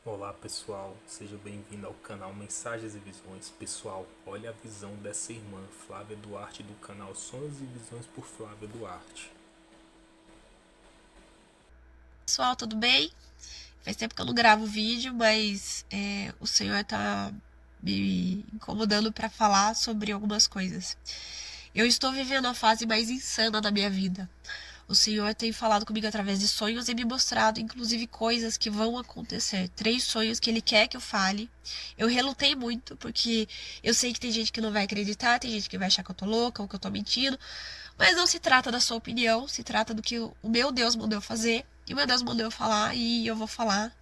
Olá pessoal, seja bem-vindo ao canal Mensagens e Visões. Pessoal, olha a visão dessa irmã, Flávia Duarte, do canal Sonhos e Visões por Flávia Duarte. Pessoal, tudo bem? Faz tempo que eu não gravo vídeo, mas o Senhor tá me incomodando para falar sobre algumas coisas. Eu estou vivendo a fase mais insana da minha vida. O Senhor tem falado comigo através de sonhos e me mostrado, inclusive, coisas que vão acontecer. 3 sonhos que Ele quer que eu fale. Eu relutei muito, porque eu sei que tem gente que não vai acreditar, tem gente que vai achar que eu tô louca ou que eu tô mentindo. Mas não se trata da sua opinião, se trata do que o meu Deus mandou eu fazer. E o meu Deus mandou eu falar e eu vou falar.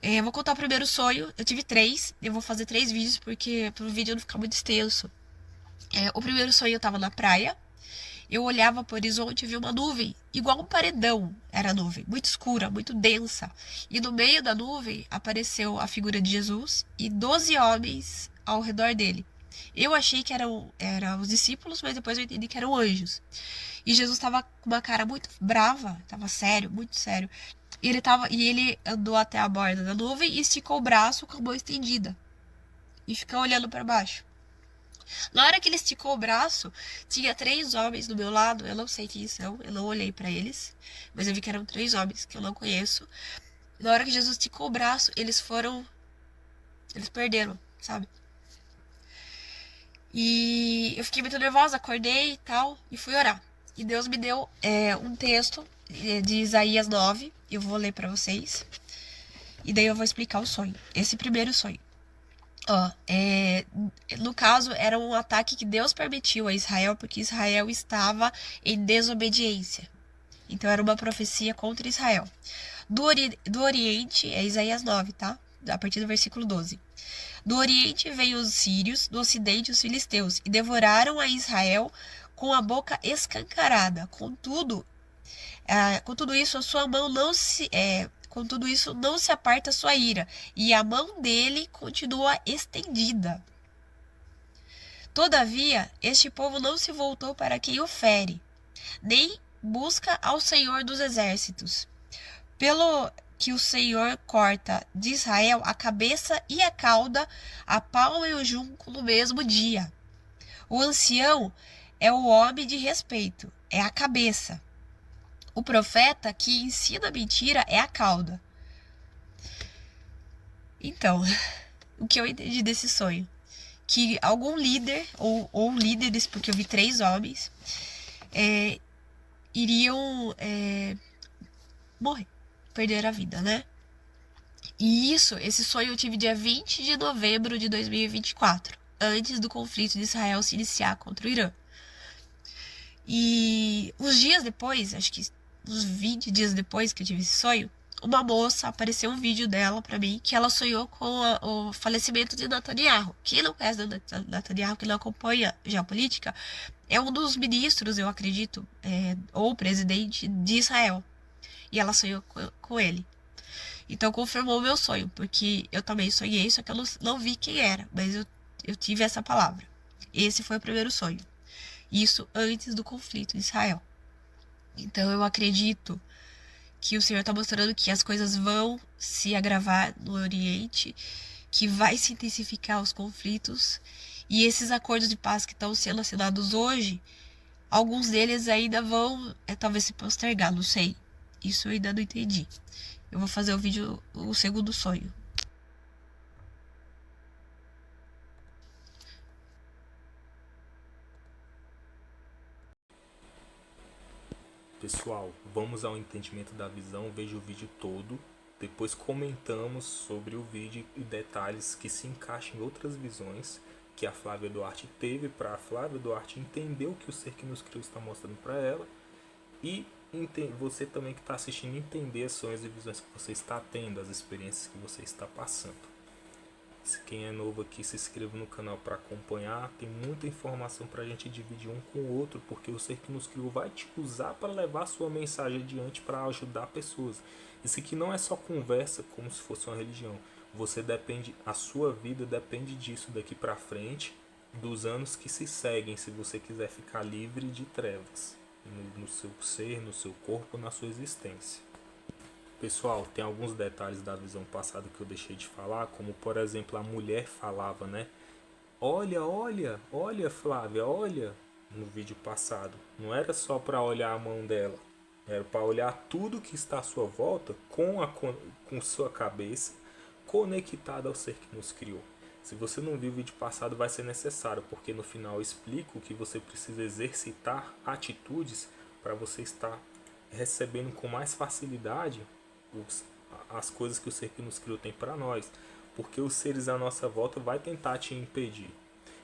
Eu vou contar o primeiro sonho. Eu tive 3. Eu vou fazer 3 vídeos porque pro vídeo não ficar muito extenso. O primeiro sonho eu tava na praia. Eu olhava para o horizonte e vi uma nuvem, igual um paredão. Era a nuvem, muito escura, muito densa. E no meio da nuvem apareceu a figura de Jesus e 12 homens ao redor dele. Eu achei que eram os discípulos, mas depois eu entendi que eram anjos. E Jesus estava com uma cara muito brava, estava sério, muito sério. E ele andou até a borda da nuvem e esticou o braço com a mão estendida e ficou olhando para baixo. Na hora que ele esticou o braço, tinha 3 homens do meu lado. Eu não sei quem são, eu não olhei para eles, mas eu vi que eram 3 homens que eu não conheço. Na hora que Jesus esticou o braço, eles perderam, sabe? E eu fiquei muito nervosa, acordei e tal, e fui orar. E Deus me deu um texto de Isaías 9. Eu vou ler para vocês. E daí eu vou explicar o sonho. Esse primeiro sonho. Ó, no caso, era um ataque que Deus permitiu a Israel, porque Israel estava em desobediência. Então era uma profecia contra Israel. Do Oriente, é Isaías 9, tá? A partir do versículo 12. Do Oriente veio os sírios, do Ocidente os filisteus, e devoraram a Israel com a boca escancarada. Com tudo isso, a sua mão não se. Com tudo isso, não se aparta a sua ira, e a mão dele continua estendida. Todavia, este povo não se voltou para quem o fere, nem busca ao Senhor dos exércitos. Pelo que o Senhor corta de Israel a cabeça e a cauda, a palma e o junco no mesmo dia. O ancião é o homem de respeito, é a cabeça. O profeta que ensina mentira é a cauda. Então, o que eu entendi desse sonho? Que algum líder, ou líderes, porque eu vi 3 homens, é, iriam morrer, perder a vida, né? E esse sonho eu tive dia 20 de novembro de 2024, antes do conflito de Israel se iniciar contra o Irã. E uns dias depois, acho que uns 20 dias depois que eu tive esse sonho, uma moça apareceu um vídeo dela pra mim que ela sonhou com o falecimento de Netanyahu. Quem não conhece Netanyahu, que não acompanha geopolítica, é um dos ministros, eu acredito, ou presidente de Israel. E ela sonhou com ele. Então confirmou o meu sonho, porque eu também sonhei, só que eu não vi quem era, mas eu tive essa palavra. Esse foi o primeiro sonho. Isso antes do conflito em Israel. Então eu acredito que o Senhor está mostrando que as coisas vão se agravar no Oriente, que vai se intensificar os conflitos, e esses acordos de paz que estão sendo assinados hoje, alguns deles ainda vão talvez se postergar, não sei. Isso eu ainda não entendi. Eu vou fazer o segundo sonho. Pessoal, vamos ao entendimento da visão, veja o vídeo todo, depois comentamos sobre o vídeo e detalhes que se encaixam em outras visões que a Flávia Duarte teve, para a Flávia Duarte entender o que o Ser que nos criou está mostrando para ela e você também que está assistindo entender as sonhos e visões que você está tendo, as experiências que você está passando. Se quem é novo aqui, se inscreva no canal para acompanhar. Tem muita informação para a gente dividir um com o outro, porque o Ser que nos criou vai te usar para levar a sua mensagem adiante, para ajudar pessoas. Isso aqui não é só conversa como se fosse uma religião. Você depende, a sua vida depende disso daqui para frente, dos anos que se seguem, se você quiser ficar livre de trevas no seu ser, no seu corpo, na sua existência. Pessoal, tem alguns detalhes da visão passada que eu deixei de falar, como por exemplo a mulher falava, né? Olha, olha, olha, Flávia, olha, no vídeo passado. Não era só para olhar a mão dela, era para olhar tudo que está à sua volta com sua cabeça conectada ao ser que nos criou. Se você não viu o vídeo passado, vai ser necessário, porque no final eu explico que você precisa exercitar atitudes para você estar recebendo com mais facilidade as coisas que o ser que nos criou tem para nós, porque os seres à nossa volta vai tentar te impedir.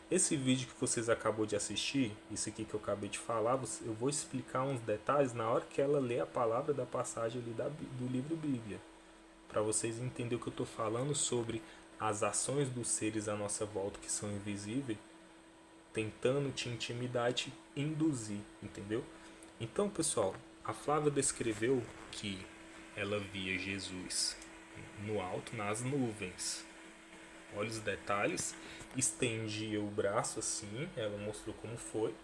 Esse vídeo que vocês acabou de assistir, isso aqui que eu acabei de falar, eu vou explicar uns detalhes na hora que ela lê a palavra da passagem ali do livro Bíblia, para vocês entenderem o que eu estou falando sobre as ações dos seres à nossa volta que são invisíveis, tentando te intimidar e te induzir, entendeu? Então, pessoal, a Flávia descreveu que ela via Jesus no alto, nas nuvens. Olha os detalhes. Estendia o braço assim, ela mostrou como foi.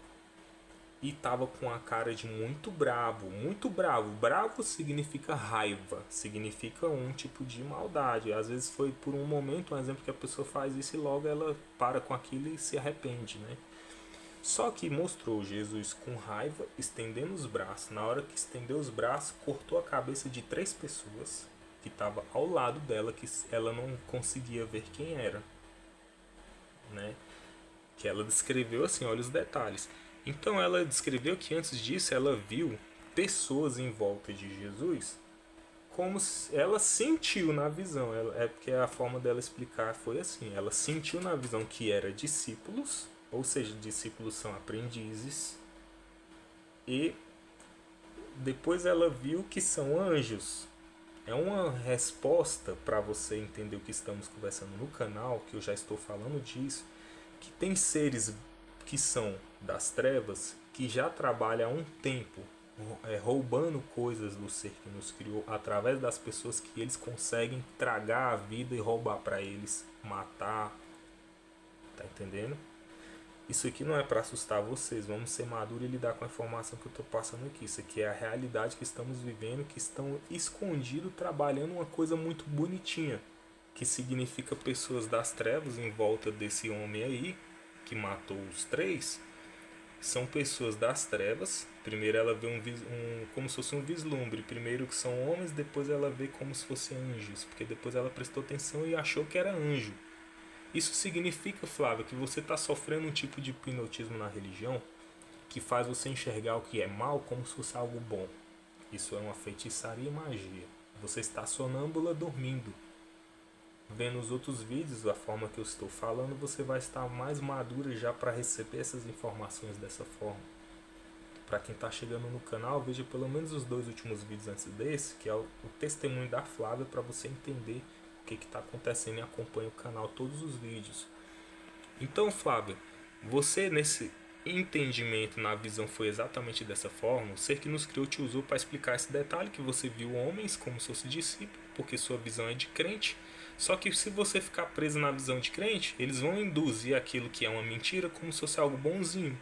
E tava com a cara de muito bravo, muito bravo. Bravo significa raiva, significa um tipo de maldade. Às vezes foi por um momento, um exemplo que a pessoa faz isso e logo ela para com aquilo e se arrepende, né? Só que mostrou Jesus com raiva, estendendo os braços. Na hora que estendeu os braços, cortou a cabeça de 3 pessoas que estavam ao lado dela, que ela não conseguia ver quem era, né? Que ela descreveu assim, olha os detalhes. Então ela descreveu que antes disso ela viu pessoas em volta de Jesus, como ela sentiu na visão. É porque a forma dela explicar foi assim: ela sentiu na visão que era discípulos, ou seja, discípulos são aprendizes, e depois ela viu que são anjos. É uma resposta para você entender o que estamos conversando no canal, que eu já estou falando disso, que tem seres que são das trevas, que já trabalham há um tempo roubando coisas do ser que nos criou através das pessoas que eles conseguem tragar a vida e roubar para eles, matar, tá entendendo? Isso aqui não é para assustar vocês, vamos ser maduros e lidar com a informação que eu estou passando aqui. Isso aqui é a realidade que estamos vivendo, que estão escondidos trabalhando uma coisa muito bonitinha, que significa pessoas das trevas em volta desse homem aí, que matou os 3, são pessoas das trevas. Primeiro ela vê como se fosse um vislumbre, primeiro que são homens, depois ela vê como se fossem anjos, porque depois ela prestou atenção e achou que era anjo. Isso significa, Flávio, que você está sofrendo um tipo de hipnotismo na religião que faz você enxergar o que é mal como se fosse algo bom. Isso é uma feitiçaria e magia. Você está sonâmbula dormindo. Vendo os outros vídeos, da forma que eu estou falando, você vai estar mais madura já para receber essas informações dessa forma. Para quem está chegando no canal, veja pelo menos os 2 últimos vídeos antes desse, que é o testemunho da Flávia, para você entender o que está acontecendo e acompanha o canal todos os vídeos. Então, Flávia, você nesse entendimento, na visão, foi exatamente dessa forma. O ser que nos criou te usou para explicar esse detalhe, que você viu homens como se fosse discípulo, porque sua visão é de crente. Só que se você ficar preso na visão de crente, eles vão induzir aquilo que é uma mentira como se fosse algo bonzinho.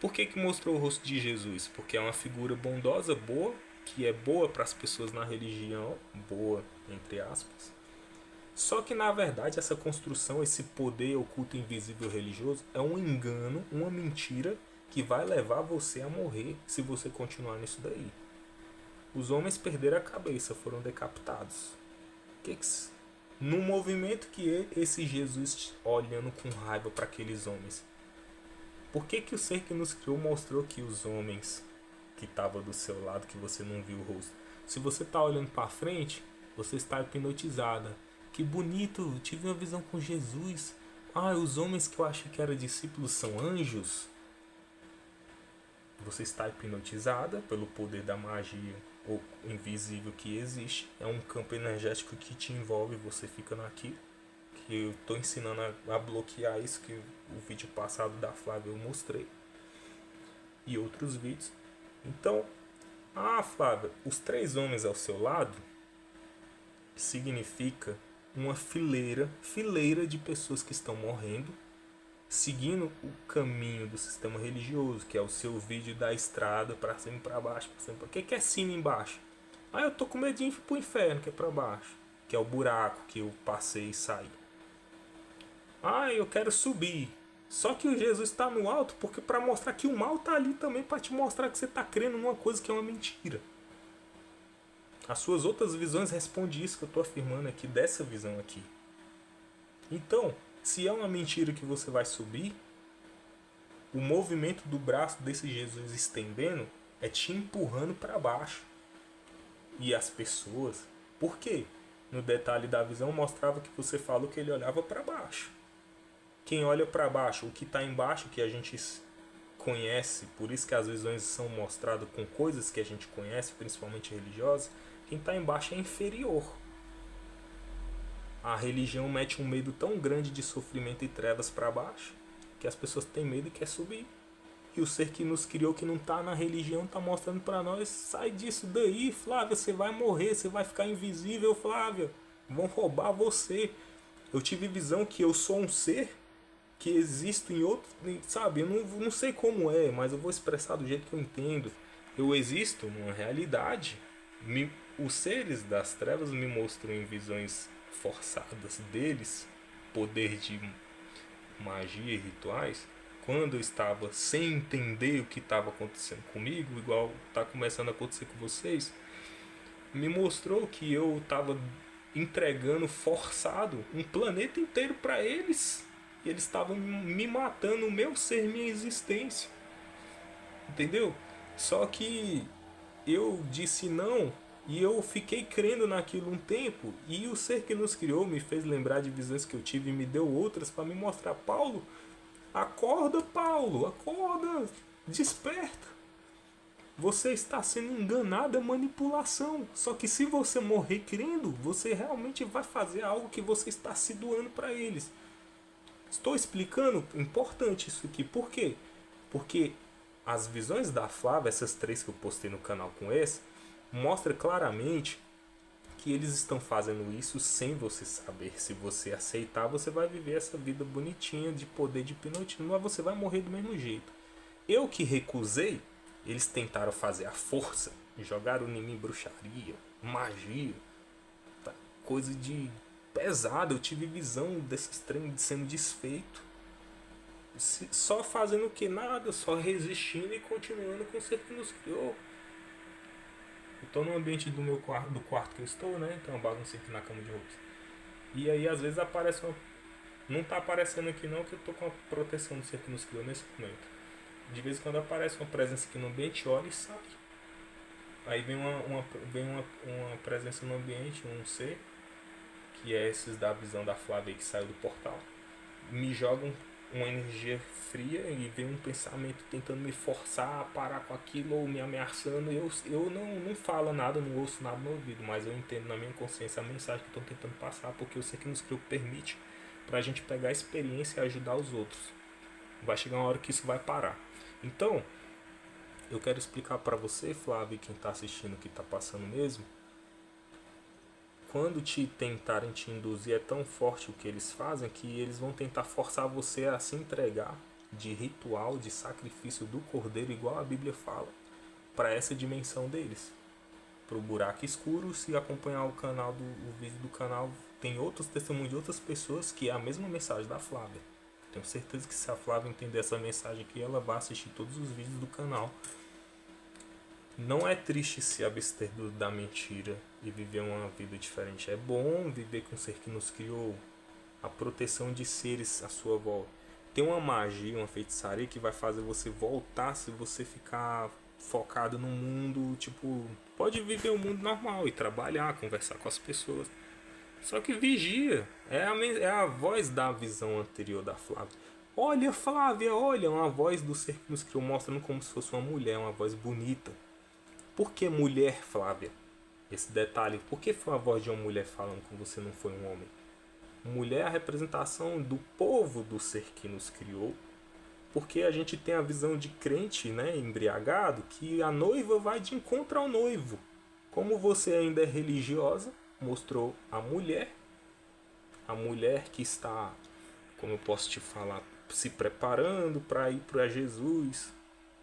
Por que mostrou o rosto de Jesus? Porque é uma figura bondosa, boa, que é boa para as pessoas na religião, boa entre aspas. Só que na verdade essa construção, esse poder oculto invisível religioso é um engano, uma mentira que vai levar você a morrer se você continuar nisso daí. Os homens perderam a cabeça, foram decapitados. No movimento que esse Jesus olhando com raiva para aqueles homens, por que o ser que nos criou mostrou que os homens que estavam do seu lado, que você não viu o rosto? Se você está olhando para frente, você está hipnotizada. Que bonito, tive uma visão com Jesus. Ah, os homens que eu achei que eram discípulos são anjos. Você está hipnotizada pelo poder da magia ou invisível que existe. É um campo energético que te envolve, você fica naquilo. Que eu estou ensinando a bloquear isso, que o vídeo passado da Flávia eu mostrei. E outros vídeos. Então, Flávia, os 3 homens ao seu lado significa uma fileira de pessoas que estão morrendo, seguindo o caminho do sistema religioso, que é o seu vídeo da estrada para cima e para baixo, para cima. O que é cima e embaixo? Ah, eu tô com medo de ir pro inferno, que é pra baixo. Que é o buraco que eu passei e saí. Ah, eu quero subir. Só que o Jesus está no alto porque para mostrar que o mal tá ali também para te mostrar que você tá crendo numa coisa que é uma mentira. As suas outras visões respondem isso que eu tô afirmando aqui dessa visão aqui. Então, se é uma mentira que você vai subir, o movimento do braço desse Jesus estendendo é te empurrando para baixo. E as pessoas, por quê? No detalhe da visão mostrava que você falou que ele olhava para baixo. Quem olha para baixo, o que está embaixo que a gente conhece, por isso que as visões são mostradas com coisas que a gente conhece, principalmente religiosas, quem está embaixo é inferior. A religião mete um medo tão grande de sofrimento e trevas para baixo que as pessoas têm medo e quer subir. E o ser que nos criou, que não está na religião, está mostrando para nós: sai disso daí, Flávia, você vai morrer, você vai ficar invisível, Flávia, vão roubar você. Eu tive visão que eu sou um ser que existo em outro, sabe? Eu não sei como é, mas eu vou expressar do jeito que eu entendo. Eu existo numa realidade. Os seres das trevas me mostram em visões forçadas deles, poder de magia e rituais, quando eu estava sem entender o que estava acontecendo comigo, igual está começando a acontecer com vocês, me mostrou que eu estava entregando forçado um planeta inteiro para eles. E eles estavam me matando, o meu ser, minha existência. Entendeu? Só que eu disse não e eu fiquei crendo naquilo um tempo. E o ser que nos criou me fez lembrar de visões que eu tive e me deu outras para me mostrar: Paulo, acorda, Paulo, acorda, desperta. Você está sendo enganado, é manipulação. Só que se você morrer crendo, você realmente vai fazer algo que você está se doando para eles. Estou explicando? Importante isso aqui. Por quê? Porque as visões da Flávia, essas três que eu postei no canal com esse, mostra claramente que eles estão fazendo isso sem você saber. Se você aceitar, você vai viver essa vida bonitinha de poder de hipnotismo, mas você vai morrer do mesmo jeito. Eu que recusei, eles tentaram fazer a força, jogaram em mim bruxaria, magia, coisa de pesada. Eu tive visão desses treinos sendo desfeito, só fazendo o que? Nada, só resistindo e continuando com o ser que nos criou. Eu tô no ambiente do meu quarto, do quarto que eu estou, né? Tem uma bagunça aqui na cama de roupas. E aí às vezes aparece uma... Não tá aparecendo aqui não, que eu tô com a proteção do ser que nos criou nesse momento. De vez em quando aparece uma presença aqui no ambiente, olha e sai. Aí vem uma presença no ambiente, um ser, que é esses da visão da Flávia que saiu do portal. Me jogam uma energia fria e vem um pensamento tentando me forçar a parar com aquilo ou me ameaçando. Eu não falo nada, não ouço nada no ouvido, mas eu entendo na minha consciência a mensagem que estão tentando passar, porque eu sei que nos criou permite pra gente pegar a experiência e ajudar os outros. Vai chegar uma hora que isso vai parar. Então, eu quero explicar para você, Flávio, e quem está assistindo, o que está passando mesmo. Quando te tentarem te induzir, é tão forte o que eles fazem que eles vão tentar forçar você a se entregar de ritual, de sacrifício do cordeiro, igual a Bíblia fala, para essa dimensão deles, para o buraco escuro. Se acompanhar o vídeo do canal, tem outros testemunhos de outras pessoas que é a mesma mensagem da Flávia. Tenho certeza que se a Flávia entender essa mensagem aqui, ela vai assistir todos os vídeos do canal. Não é triste se abster da mentira e viver uma vida diferente. É bom viver com o ser que nos criou, a proteção de seres à sua volta. Tem uma magia, uma feitiçaria que vai fazer você voltar se você ficar focado no mundo. Tipo, pode viver o mundo normal e trabalhar, conversar com as pessoas. Só que vigia, é a voz da visão anterior da Flávia. Olha, Flávia, olha, uma voz do ser que nos criou, mostrando como se fosse uma mulher, uma voz bonita. Por que mulher, Flávia? Esse detalhe, por que foi a voz de uma mulher falando com você, não foi um homem? Mulher é a representação do povo do ser que nos criou, porque a gente tem a visão de crente, né, embriagado, que a noiva vai de encontro ao noivo. Como você ainda é religiosa, mostrou a mulher que está, como eu posso te falar, se preparando para ir para Jesus,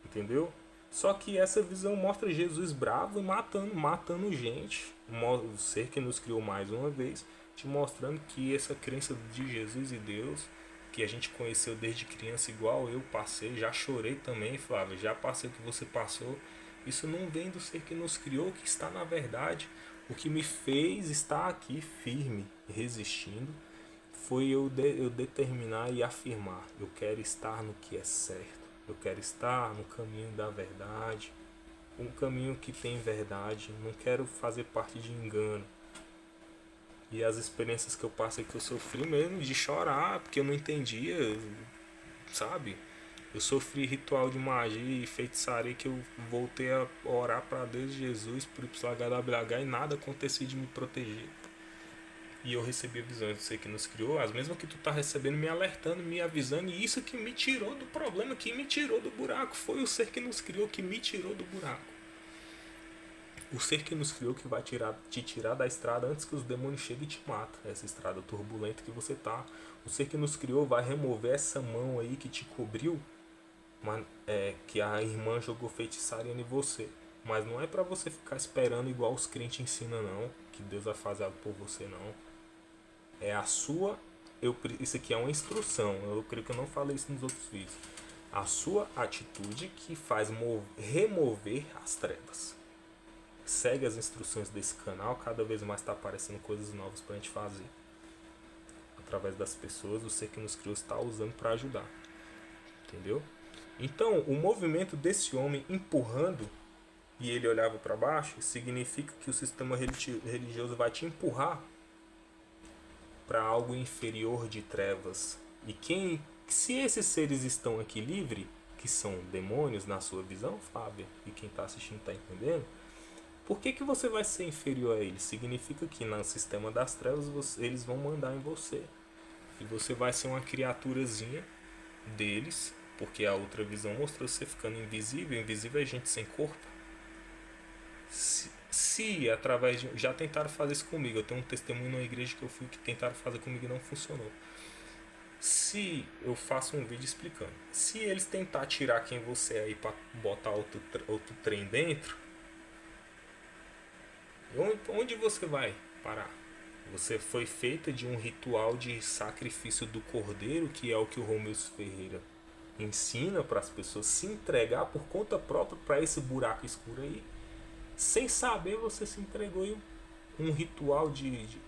entendeu? Só que essa visão mostra Jesus bravo e matando gente. O ser que nos criou mais uma vez, te mostrando que essa crença de Jesus e Deus, que a gente conheceu desde criança, igual eu passei, já chorei também, Flávio, já passei o que você passou. Isso não vem do ser que nos criou, que está na verdade. O que me fez estar aqui firme, resistindo, foi eu determinar e afirmar: eu quero estar no que é certo, eu quero estar no caminho da verdade, um caminho que tem verdade, não quero fazer parte de engano. E as experiências que eu passei, que eu sofri mesmo de chorar, porque eu não entendia, sabe? Eu sofri ritual de magia e feitiçaria, que eu voltei a orar para Deus, Jesus, por YHWH, e nada acontecia de me proteger. E eu recebi visões, você que nos criou, as mesmas que tu tá recebendo, me alertando, me avisando, e isso que me tirou do problema, que me tirou do buraco. Foi o ser que nos criou que me tirou do buraco. O ser que nos criou que vai te tirar da estrada antes que os demônios cheguem e te matem. Essa estrada turbulenta que você tá. O ser que nos criou vai remover essa mão aí que te cobriu, que a irmã jogou feitiçaria em você. Mas não é para você ficar esperando igual os crentes ensinam, não, que Deus vai fazer algo por você, não. É a sua. Isso aqui é uma instrução. Eu creio que eu não falei isso nos outros vídeos. A sua atitude que faz remover as trevas. Segue as instruções desse canal. Cada vez mais está aparecendo coisas novas para a gente fazer. Através das pessoas, o ser que nos criou está usando para ajudar. Entendeu? Então, o movimento desse homem empurrando, e ele olhava para baixo, significa que o sistema religioso vai te empurrar para algo inferior de trevas. E se esses seres estão aqui livres, que são demônios na sua visão, Fábio, e quem está assistindo está entendendo, por que você vai ser inferior a eles? Significa que no sistema das trevas eles vão mandar em você. E você vai ser uma criaturazinha deles, porque a outra visão mostrou você ficando invisível. Invisível é gente sem corpo. Se através de... Já tentaram fazer isso comigo. Eu tenho um testemunho na igreja que eu fui que tentaram fazer comigo e não funcionou. Se eu faço um vídeo explicando, se eles tentar tirar quem você é aí para botar outro trem dentro, onde você vai parar? Você foi feita de um ritual de sacrifício do cordeiro, que é o que o Romeu Ferreira ensina para as pessoas se entregar por conta própria para esse buraco escuro aí. Sem saber, você se entregou em um ritual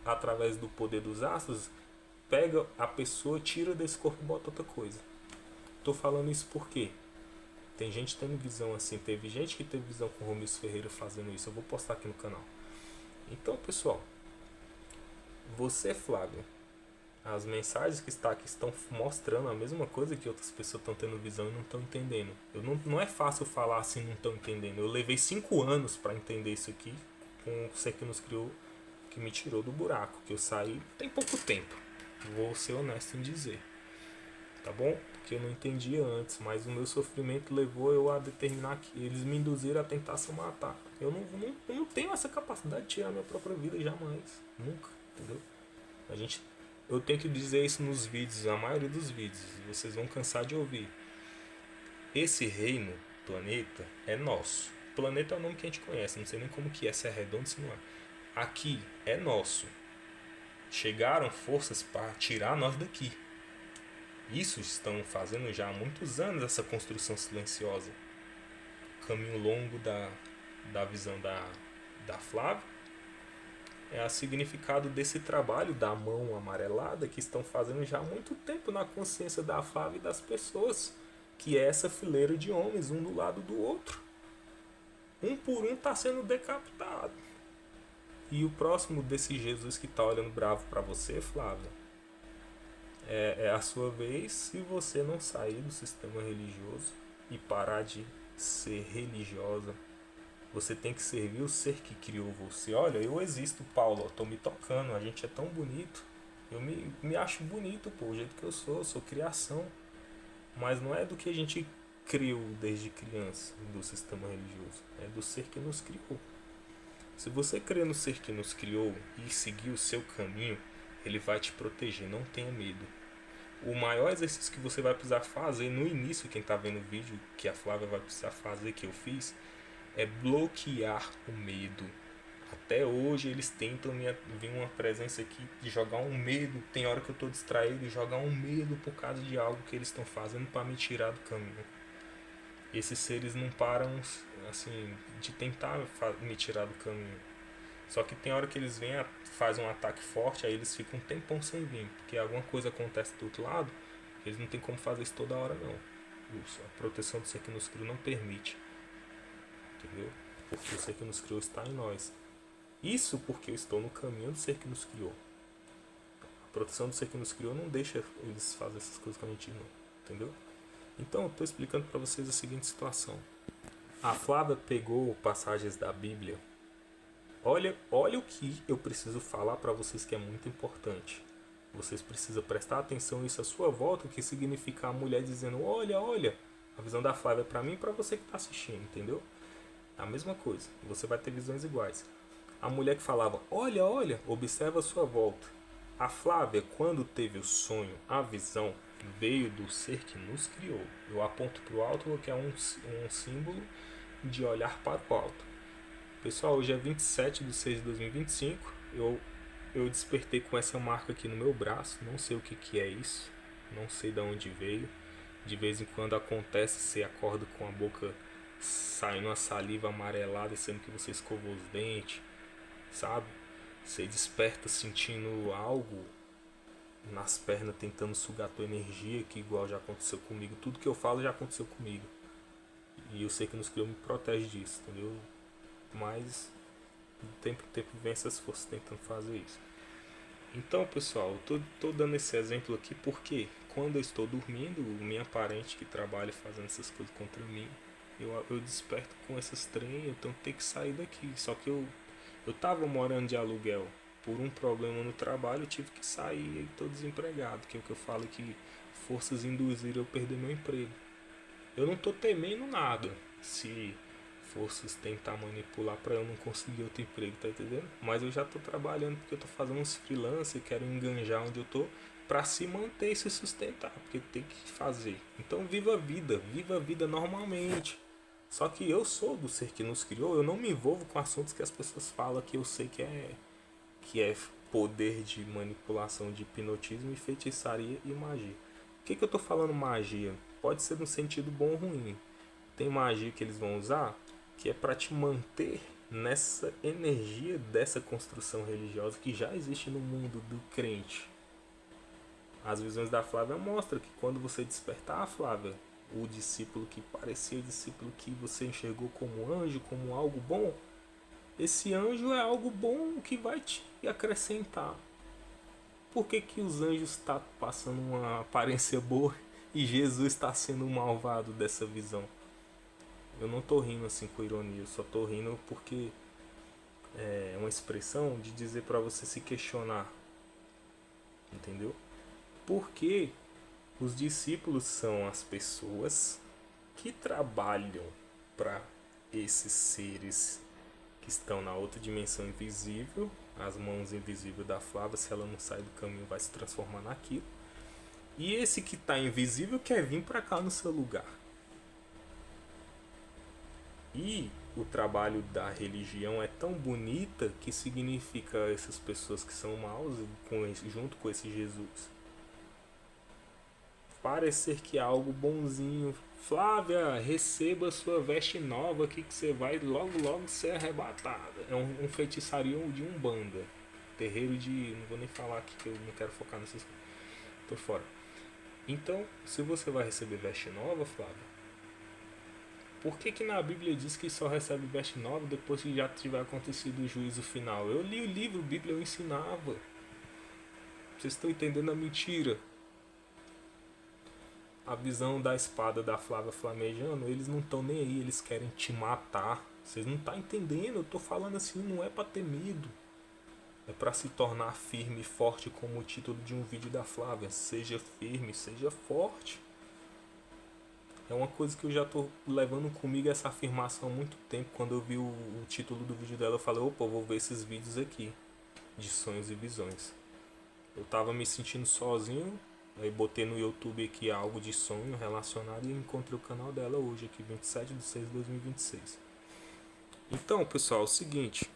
através do poder dos astros. Pega a pessoa, tira desse corpo e bota outra coisa. Tô falando isso porque tem gente tendo visão assim. Teve gente que teve visão com o Romeu Ferreira fazendo isso. Eu vou postar aqui no canal. Então, pessoal, você, Flávio, as mensagens que está aqui estão mostrando a mesma coisa que outras pessoas estão tendo visão e não estão entendendo. Não é fácil falar assim, não estão entendendo. Eu levei 5 anos para entender isso aqui, com o ser que nos criou, que me tirou do buraco, que eu saí tem pouco tempo. Vou ser honesto em dizer, tá bom? Porque eu não entendia antes, mas o meu sofrimento levou eu a determinar que eles me induziram a tentar se matar. Eu não tenho essa capacidade de tirar minha própria vida jamais, nunca, entendeu? Eu tenho que dizer isso nos vídeos, a maioria dos vídeos, vocês vão cansar de ouvir. Esse reino, planeta, é nosso. Planeta é o nome que a gente conhece, não sei nem como que é, se é redondo, se não é. Aqui é nosso. Chegaram forças para tirar nós daqui. Isso estão fazendo já há muitos anos, essa construção silenciosa. Caminho longo da visão da Flávia. É o significado desse trabalho da mão amarelada que estão fazendo já há muito tempo na consciência da Flávia e das pessoas. Que é essa fileira de homens, um do lado do outro. Um por um está sendo decapitado. E o próximo desse Jesus que está olhando bravo para você, Flávia, é a sua vez, se você não sair do sistema religioso e parar de ser religiosa. Você tem que servir o ser que criou você. Olha, eu existo, Paulo, eu tô me tocando, a gente é tão bonito. Eu me acho bonito, pô, o jeito que eu sou criação. Mas não é do que a gente criou desde criança, do sistema religioso. É do ser que nos criou. Se você crer no ser que nos criou e seguir o seu caminho, ele vai te proteger, não tenha medo. O maior exercício que você vai precisar fazer no início, quem tá vendo o vídeo, que a Flávia vai precisar fazer, que eu fiz, é bloquear o medo. Até hoje eles tentam me vir uma presença aqui de jogar um medo. Tem hora que eu tô distraído e jogar um medo por causa de algo que eles estão fazendo para me tirar do caminho. Esses seres não param assim de tentar me tirar do caminho. Só que tem hora que eles vêm, fazem um ataque forte, aí eles ficam um tempão sem vir, porque alguma coisa acontece do outro lado, eles não tem como fazer isso toda hora não. A proteção do ser que nos criou não permite, entendeu? Porque o ser que nos criou está em nós. Isso porque eu estou no caminho do ser que nos criou. A proteção do ser que nos criou não deixa eles fazer essas coisas com a gente não, entendeu? Então eu estou explicando para vocês a seguinte situação. A Flávia pegou passagens da Bíblia. Olha o que eu preciso falar para vocês que é muito importante. Vocês precisam prestar atenção nisso à sua volta, o que significa a mulher dizendo: olha, olha. A visão da Flávia é para mim e para você que está assistindo, entendeu? É a mesma coisa. Você vai ter visões iguais. A mulher que falava: olha, olha, observa a sua volta. A Flávia, quando teve o sonho, a visão, veio do ser que nos criou. Eu aponto para o alto porque é um símbolo de olhar para o alto. Pessoal, hoje é 27 de 6 de 2025. Eu despertei com essa marca aqui no meu braço. Não sei o que é isso. Não sei de onde veio. De vez em quando acontece, você acorda com a boca saindo uma saliva amarelada, sendo que você escovou os dentes, sabe? Você desperta sentindo algo nas pernas tentando sugar a tua energia, que igual já aconteceu comigo. Tudo que eu falo já aconteceu comigo. E eu sei que nos criou me protege disso, entendeu? Mas de tempo em tempo vem essas forças tentando fazer isso. Então, pessoal, eu tô dando esse exemplo aqui porque quando eu estou dormindo, minha parente que trabalha fazendo essas coisas contra mim, eu desperto com essas trem, eu tenho que ter que sair daqui. Só que eu tava morando de aluguel. Por um problema no trabalho, eu tive que sair e tô desempregado. Que é o que eu falo, que forças induziram eu perder meu emprego. Eu não tô temendo nada se forças tentar manipular para eu não conseguir outro emprego, tá entendendo? Mas eu já tô trabalhando porque eu tô fazendo uns freelance e quero enganjar onde eu tô para se manter e se sustentar, porque tem que fazer. Então viva a vida normalmente. Só que eu sou do ser que nos criou, eu não me envolvo com assuntos que as pessoas falam que eu sei que é poder de manipulação, de hipnotismo e feitiçaria e magia. Por que eu tô falando magia? Pode ser no sentido bom ou ruim. Tem magia que eles vão usar que é para te manter nessa energia dessa construção religiosa que já existe no mundo do crente. As visões da Flávia mostram que quando você despertar a Flávia, o discípulo que parecia o discípulo que você enxergou como anjo, como algo bom, esse anjo é algo bom que vai te acrescentar. Por que os anjos estão passando uma aparência boa e Jesus está sendo o malvado dessa visão? Eu não tô rindo assim com ironia, eu só tô rindo porque é uma expressão de dizer para você se questionar, entendeu? Porque os discípulos são as pessoas que trabalham para esses seres que estão na outra dimensão invisível. As mãos invisíveis da Flávia, se ela não sair do caminho, vai se transformar naquilo. E esse que está invisível quer vir para cá no seu lugar. E o trabalho da religião é tão bonita que significa essas pessoas que são maus junto com esse Jesus parecer que é algo bonzinho. Flávia, receba sua veste nova aqui que você vai logo ser arrebatada. É um feitiçaria de Umbanda. Terreiro de... não vou nem falar aqui que eu não quero focar nessas coisas. Tô fora. Então, se você vai receber veste nova, Flávia, por que na Bíblia diz que só recebe veste nova depois que já tiver acontecido o juízo final? Eu li o livro, Bíblia eu ensinava. Vocês estão entendendo a mentira? A visão da espada da Flávia flamejando, eles não estão nem aí, eles querem te matar. Vocês não estão entendendo, eu tô falando assim, não é para ter medo. É para se tornar firme e forte, como o título de um vídeo da Flávia. Seja firme, seja forte. É uma coisa que eu já tô levando comigo essa afirmação há muito tempo. Quando eu vi o título do vídeo dela, eu falei, opa, eu vou ver esses vídeos aqui de sonhos e visões. Eu tava me sentindo sozinho, Aí botei no YouTube aqui algo de sonho relacionado e encontrei o canal dela hoje, aqui 27/6/2026. Então, pessoal, é o seguinte.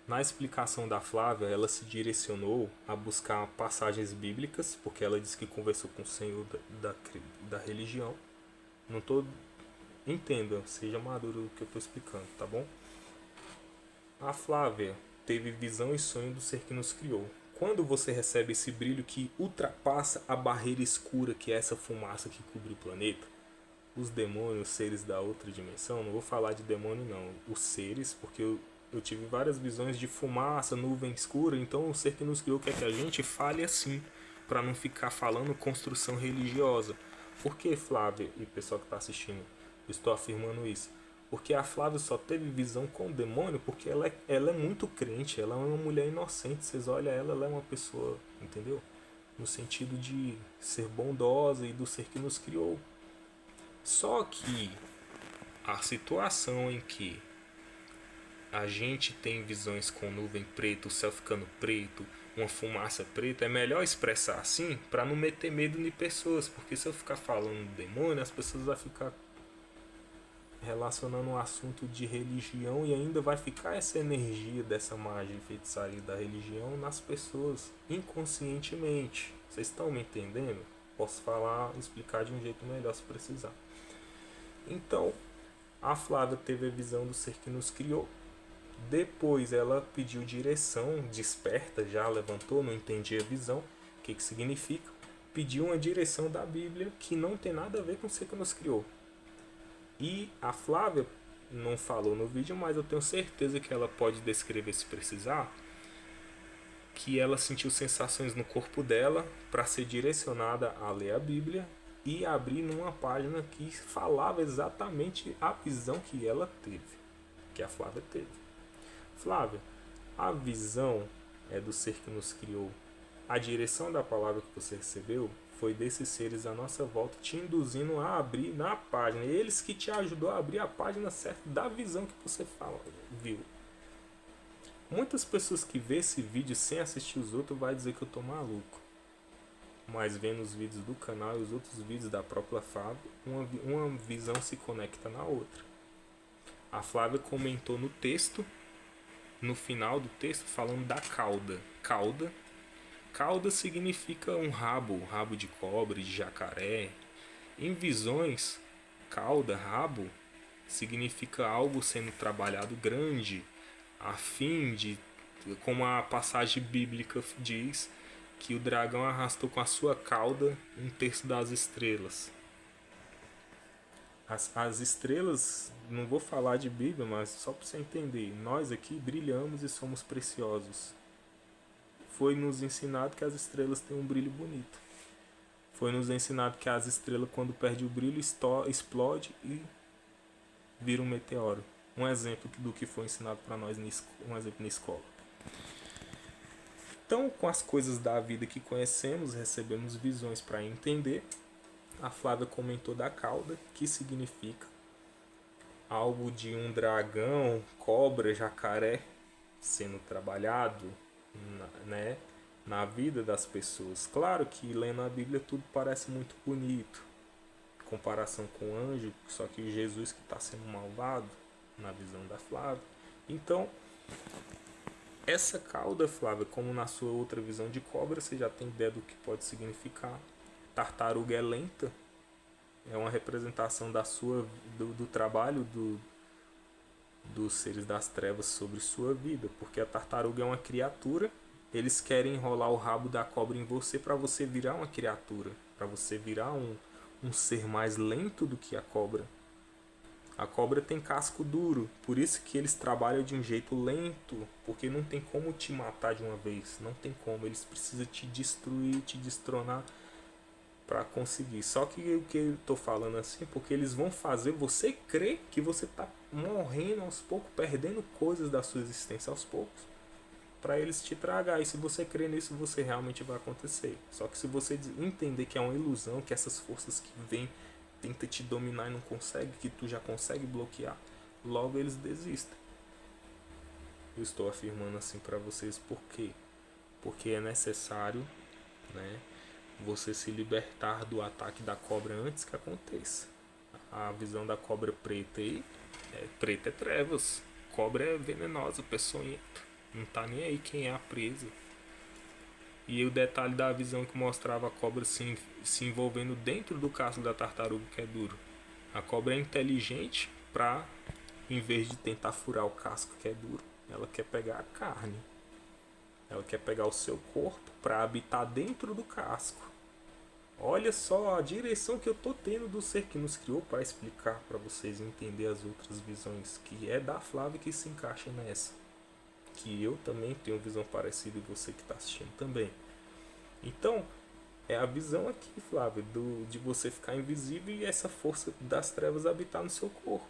Na explicação da Flávia, ela se direcionou a buscar passagens bíblicas, porque ela disse que conversou com o Senhor da religião. Não tô... Entenda, seja maduro do que eu estou explicando, tá bom? A Flávia teve visão e sonho do ser que nos criou. Quando você recebe esse brilho que ultrapassa a barreira escura que é essa fumaça que cobre o planeta, os demônios, os seres da outra dimensão, não vou falar de demônio não, os seres, porque eu tive várias visões de fumaça, nuvem escura, então o ser que nos criou quer que a gente fale assim, para não ficar falando construção religiosa. Por que, Flávia e pessoal que está assistindo, eu estou afirmando isso? Porque a Flávia só teve visão com o demônio porque ela é muito crente, ela é uma mulher inocente, vocês olham ela é uma pessoa, entendeu? No sentido de ser bondosa e do ser que nos criou. Só que a situação em que a gente tem visões com nuvem preta, o céu ficando preto, uma fumaça preta, é melhor expressar assim para não meter medo em pessoas, porque se eu ficar falando demônio, as pessoas vão ficar relacionando um assunto de religião e ainda vai ficar essa energia dessa magia e feitiçaria da religião nas pessoas inconscientemente. Vocês estão me entendendo? Posso falar, explicar de um jeito melhor se precisar. Então, a Flávia teve a visão do ser que nos criou. Depois ela pediu direção, desperta, já levantou, não entendia a visão. O que significa? Pediu uma direção da Bíblia que não tem nada a ver com o ser que nos criou. E a Flávia não falou no vídeo, mas eu tenho certeza que ela pode descrever se precisar, que ela sentiu sensações no corpo dela para ser direcionada a ler a Bíblia e abrir numa página que falava exatamente a visão que ela teve, que a Flávia teve. Flávia, a visão é do ser que nos criou. A direção da palavra que você recebeu foi desses seres à nossa volta te induzindo a abrir na página. Eles que te ajudou a abrir a página certa da visão que você viu. Muitas pessoas que vê esse vídeo sem assistir os outros vai dizer que eu tô maluco. Mas vendo os vídeos do canal e os outros vídeos da própria Flávia, uma visão se conecta na outra. A Flávia comentou no texto, no final do texto, falando da cauda. Cauda significa um rabo de cobra, de jacaré. Em visões, cauda, rabo, significa algo sendo trabalhado grande, a fim de, como a passagem bíblica diz, que o dragão arrastou com a sua cauda um terço das estrelas. As estrelas, não vou falar de Bíblia, mas só para você entender, nós aqui brilhamos e somos preciosos. Foi nos ensinado que as estrelas têm um brilho bonito. Foi nos ensinado que as estrelas, quando perde o brilho, explode e vira um meteoro. Um exemplo do que foi ensinado para nós na escola. Então, com as coisas da vida que conhecemos, recebemos visões para entender. A Flávia comentou da cauda, que significa algo de um dragão, cobra, jacaré sendo trabalhado, né, na vida das pessoas. Claro que lendo a Bíblia tudo parece muito bonito, em comparação com o anjo, só que Jesus que está sendo malvado na visão da Flávia. Então, essa cauda, Flávia, como na sua outra visão de cobra, você já tem ideia do que pode significar. Tartaruga é lenta, é uma representação do trabalho dos seres das trevas sobre sua vida, porque a tartaruga é uma criatura, eles querem enrolar o rabo da cobra em você para você virar uma criatura, para você virar um ser mais lento do que a cobra. A cobra tem casco duro, por isso que eles trabalham de um jeito lento, porque não tem como te matar de uma vez, não tem como, eles precisam te destruir, te destronar para conseguir. Só que o que eu tô falando assim, porque eles vão fazer você crer que você tá morrendo aos poucos, perdendo coisas da sua existência aos poucos, para eles te tragar. E se você crer nisso, você realmente vai acontecer. Só que se você entender que é uma ilusão, que essas forças que vêm tenta te dominar e não consegue, que tu já consegue bloquear, logo eles desistem. Eu estou afirmando assim para vocês por quê? Porque é necessário, né, você se libertar do ataque da cobra antes que aconteça. A visão da cobra preta aí, preta é trevas, cobra é venenosa, peçonhenta, não tá nem aí quem é a presa. E o detalhe da visão que mostrava a cobra se envolvendo dentro do casco da tartaruga, que é duro. A cobra é inteligente pra, em vez de tentar furar o casco que é duro, ela quer pegar a carne. Ela quer pegar o seu corpo para habitar dentro do casco. Olha só a direção que eu tô tendo do ser que nos criou para explicar para vocês entender as outras visões, que é da Flávia que se encaixa nessa. Que eu também tenho visão parecida e você que está assistindo também. Então, é a visão aqui, Flávia, de você ficar invisível e essa força das trevas habitar no seu corpo.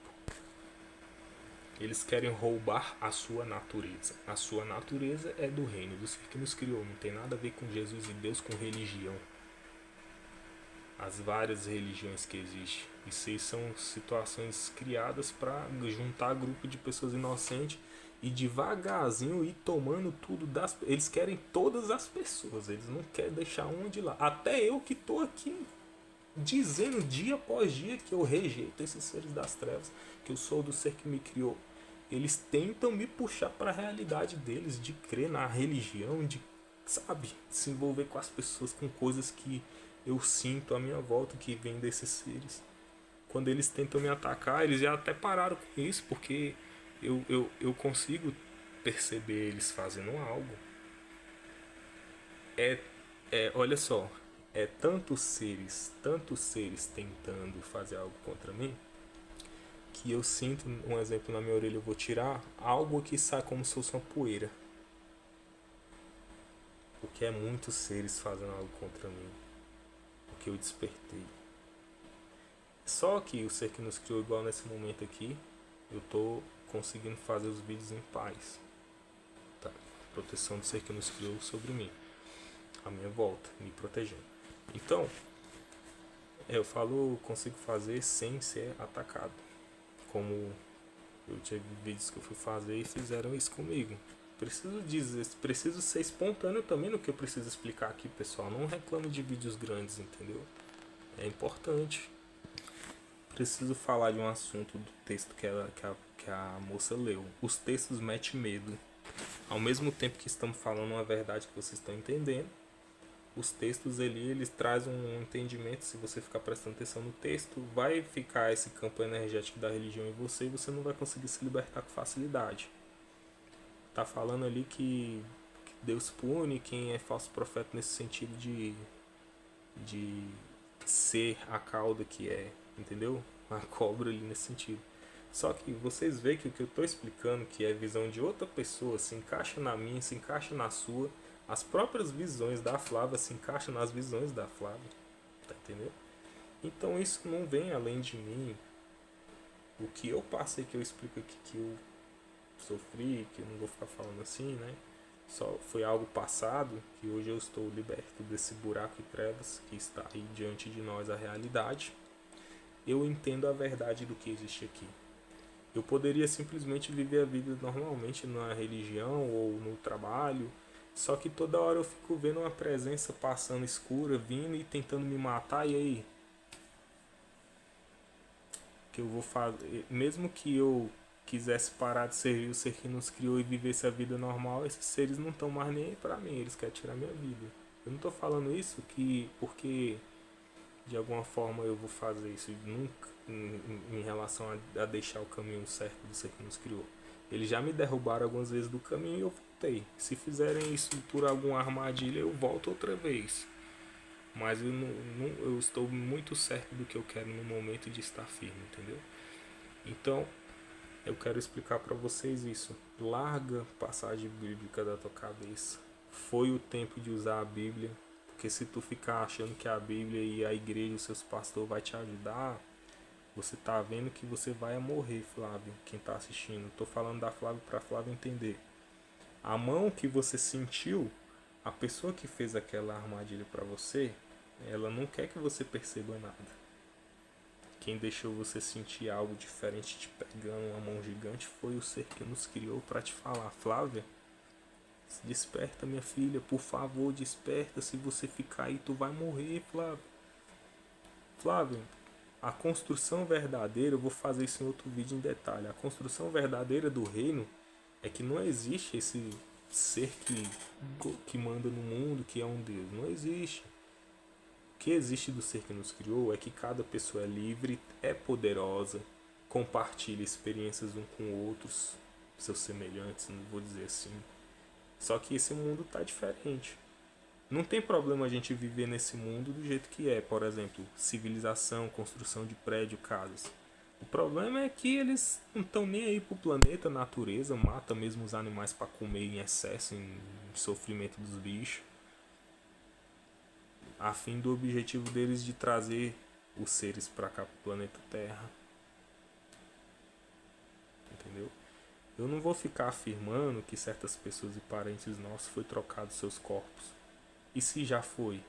Eles querem roubar a sua natureza. A sua natureza é do reino, do ser que nos criou. Não tem nada a ver com Jesus e Deus, com religião. As várias religiões que existem. Isso aí são situações criadas para juntar grupo de pessoas inocentes e devagarzinho ir tomando tudo das... Eles querem todas as pessoas, eles não querem deixar uma de lá. Até eu que estou aqui dizendo dia após dia que eu rejeito esses seres das trevas, que eu sou do ser que me criou. Eles tentam me puxar para a realidade deles, de crer na religião, de, sabe, se envolver com as pessoas, com coisas que eu sinto à minha volta que vem desses seres. Quando eles tentam me atacar, eles já até pararam com isso, porque eu consigo perceber eles fazendo algo. Olha só, tantos seres tentando fazer algo contra mim, que eu sinto, um exemplo na minha orelha, eu vou tirar algo que sai como se fosse uma poeira. Porque é muitos seres fazendo algo contra mim. Porque eu despertei. Só que o ser que nos criou, igual nesse momento aqui, eu tô conseguindo fazer os vídeos em paz. Tá? Proteção do ser que nos criou sobre mim. A minha volta, me protegendo. Então, eu falo, consigo fazer sem ser atacado. Como eu tive vídeos que eu fui fazer e fizeram isso comigo. Preciso dizer, preciso ser espontâneo também no que eu preciso explicar aqui, pessoal. Não reclamo de vídeos grandes, entendeu? É importante. Preciso falar de um assunto do texto que a moça leu. Os textos metem medo. Ao mesmo tempo que estamos falando uma verdade que vocês estão entendendo, os textos ali, eles trazem um entendimento. Se você ficar prestando atenção no texto, vai ficar esse campo energético da religião em você e você não vai conseguir se libertar com facilidade. Tá falando ali que Deus pune quem é falso profeta nesse sentido de ser a cauda que é, entendeu? A cobra ali nesse sentido. Só que vocês veem que o que eu estou explicando, que é a visão de outra pessoa, se encaixa na minha, se encaixa na sua. As próprias visões da Flávia se encaixam nas visões da Flávia. Tá entendendo? Então isso não vem além de mim. O que eu passei, que eu explico aqui, que eu sofri, que eu não vou ficar falando assim, né? Só foi algo passado, que hoje eu estou liberto desse buraco e trevas que está aí diante de nós, a realidade. Eu entendo a verdade do que existe aqui. Eu poderia simplesmente viver a vida normalmente na religião ou no trabalho, só que toda hora eu fico vendo uma presença passando escura, vindo e tentando me matar, e aí? Que eu vou fazer? Mesmo que eu quisesse parar de servir o ser que nos criou e vivesse a vida normal, esses seres não estão mais nem aí pra mim, eles querem tirar minha vida. Eu não tô falando isso porque de alguma forma eu vou fazer isso nunca em relação a deixar o caminho certo do ser que nos criou. Eles já me derrubaram algumas vezes do caminho e eu voltei. Se fizerem isso por alguma armadilha, eu volto outra vez. Mas eu estou muito certo do que eu quero no momento de estar firme, entendeu? Então, eu quero explicar para vocês isso. Larga a passagem bíblica da tua cabeça. Foi o tempo de usar a Bíblia. Porque se tu ficar achando que a Bíblia e a igreja, os seus pastores vai te ajudar, você tá vendo que você vai morrer, Flávio, quem tá assistindo. Tô falando da Flávia para Flávia entender. A mão que você sentiu, a pessoa que fez aquela armadilha para você, ela não quer que você perceba nada. Quem deixou você sentir algo diferente te pegando uma mão gigante foi o ser que nos criou para te falar, Flávia, Desperta, minha filha, por favor, desperta. Se você ficar aí, tu vai morrer, Flávio. Flávio, a construção verdadeira, eu vou fazer isso em outro vídeo em detalhe. A construção verdadeira do reino é que não existe esse ser que manda no mundo, que é um Deus. Não existe. O que existe do ser que nos criou é que cada pessoa é livre, é poderosa, compartilha experiências um com outros, seus semelhantes, não vou dizer assim. Só que esse mundo tá diferente. Não tem problema a gente viver nesse mundo do jeito que é, por exemplo, civilização, construção de prédio, casas. O problema é que eles não estão nem aí pro planeta, natureza, mata mesmo os animais para comer em excesso, em sofrimento dos bichos, a fim do objetivo deles de trazer os seres para cá pro planeta Terra. Entendeu? Eu não vou ficar afirmando que certas pessoas e parentes nossos foi trocado seus corpos. E se já foi?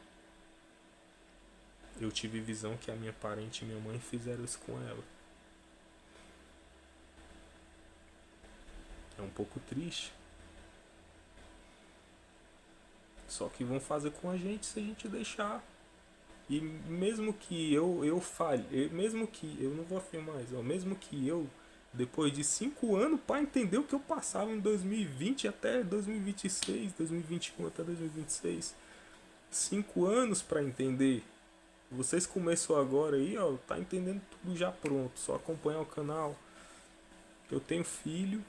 Eu tive visão que a minha parente e minha mãe fizeram isso com ela. É um pouco triste. Só que vão fazer com a gente se a gente deixar. E mesmo que eu falhe, mesmo que eu não vou afirmar isso, mesmo que eu depois de 5 anos para entender o que eu passava em 2020 até 2026, 2021 até 2026, 5 anos para entender. Vocês começou agora aí, ó, tá entendendo tudo já pronto, só acompanhar o canal. Eu tenho filho,